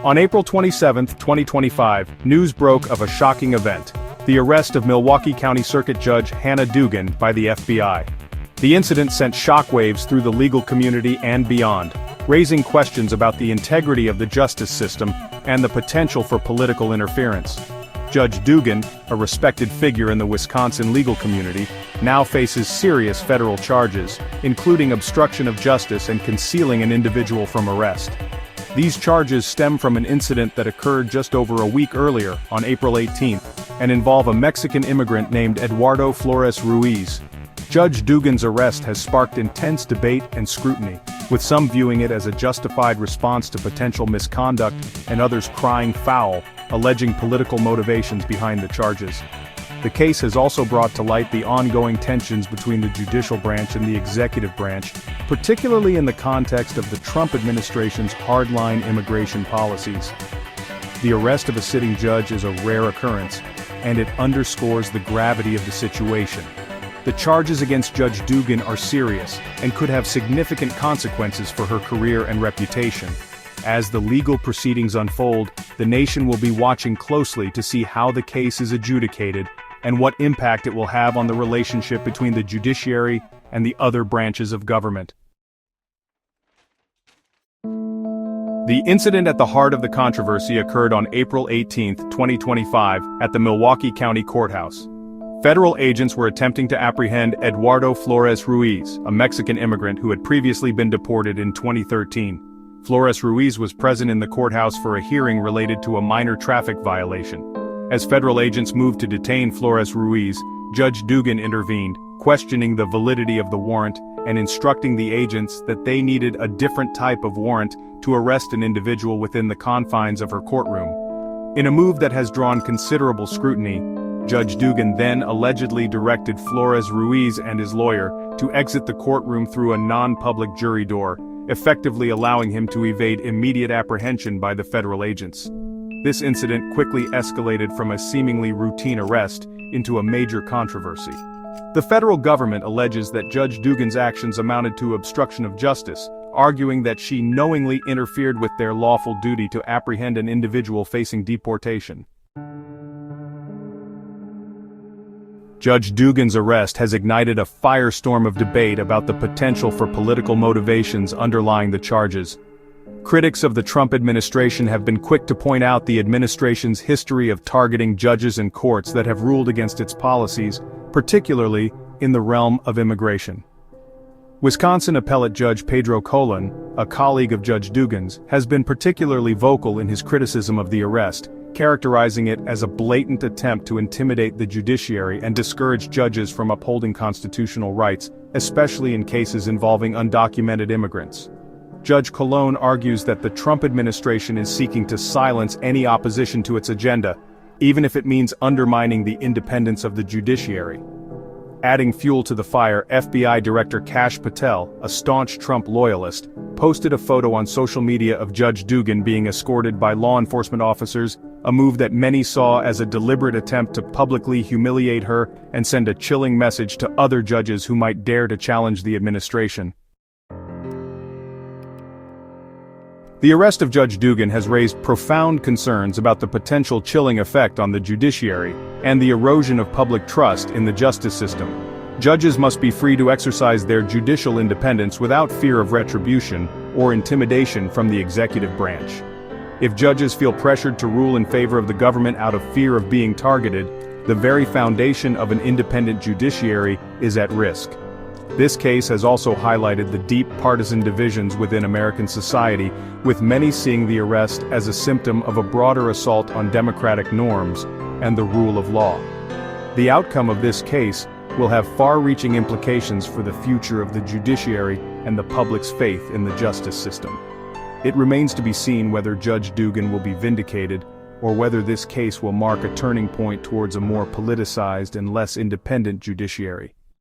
On April 27, 2025, news broke of a shocking event: the arrest of Milwaukee County Circuit Judge Hannah Dugan by the FBI. The incident sent shockwaves through the legal community and beyond, raising questions about the integrity of the justice system and the potential for political interference. Judge Dugan, a respected figure in the Wisconsin legal community, now faces serious federal charges, including obstruction of justice and concealing an individual from arrest. These charges stem from an incident that occurred just over a week earlier, on April 18th, and involve a Mexican immigrant named Eduardo Flores Ruiz. Judge Dugan's arrest has sparked intense debate and scrutiny, with some viewing it as a justified response to potential misconduct and others crying foul, alleging political motivations behind the charges. The case has also brought to light the ongoing tensions between the judicial branch and the executive branch, particularly in the context of the Trump administration's hardline immigration policies. The arrest of a sitting judge is a rare occurrence, and it underscores the gravity of the situation. The charges against Judge Dugan are serious and could have significant consequences for her career and reputation. As the legal proceedings unfold, the nation will be watching closely to see how the case is adjudicated and what impact it will have on the relationship between the judiciary and the other branches of government. The incident at the heart of the controversy occurred on April 18, 2025, at the Milwaukee County Courthouse. Federal agents were attempting to apprehend Eduardo Flores Ruiz, a Mexican immigrant who had previously been deported in 2013. Flores Ruiz was present in the courthouse for a hearing related to a minor traffic violation. As federal agents moved to detain Flores Ruiz, Judge Dugan intervened, questioning the validity of the warrant and instructing the agents that they needed a different type of warrant to arrest an individual within the confines of her courtroom. In a move that has drawn considerable scrutiny, Judge Dugan then allegedly directed Flores Ruiz and his lawyer to exit the courtroom through a non-public jury door, effectively allowing him to evade immediate apprehension by the federal agents. This incident quickly escalated from a seemingly routine arrest into a major controversy. The federal government alleges that Judge Dugan's actions amounted to obstruction of justice, arguing that she knowingly interfered with their lawful duty to apprehend an individual facing deportation. Judge Dugan's arrest has ignited a firestorm of debate about the potential for political motivations underlying the charges. Critics of the Trump administration have been quick to point out the administration's history of targeting judges and courts that have ruled against its policies, particularly in the realm of immigration. Wisconsin Appellate Judge Pedro Colon, a colleague of Judge Dugan's, has been particularly vocal in his criticism of the arrest, characterizing it as a blatant attempt to intimidate the judiciary and discourage judges from upholding constitutional rights, especially in cases involving undocumented immigrants. Judge Colon argues that the Trump administration is seeking to silence any opposition to its agenda, even if it means undermining the independence of the judiciary. Adding fuel to the fire, FBI Director Kash Patel, a staunch Trump loyalist, posted a photo on social media of Judge Dugan being escorted by law enforcement officers, a move that many saw as a deliberate attempt to publicly humiliate her and send a chilling message to other judges who might dare to challenge the administration. The arrest of Judge Dugan has raised profound concerns about the potential chilling effect on the judiciary and the erosion of public trust in the justice system. Judges must be free to exercise their judicial independence without fear of retribution or intimidation from the executive branch. If judges feel pressured to rule in favor of the government out of fear of being targeted, the very foundation of an independent judiciary is at risk. This case has also highlighted the deep partisan divisions within American society, with many seeing the arrest as a symptom of a broader assault on democratic norms and the rule of law. The outcome of this case will have far-reaching implications for the future of the judiciary and the public's faith in the justice system. It remains to be seen whether Judge Dugan will be vindicated, or whether this case will mark a turning point towards a more politicized and less independent judiciary.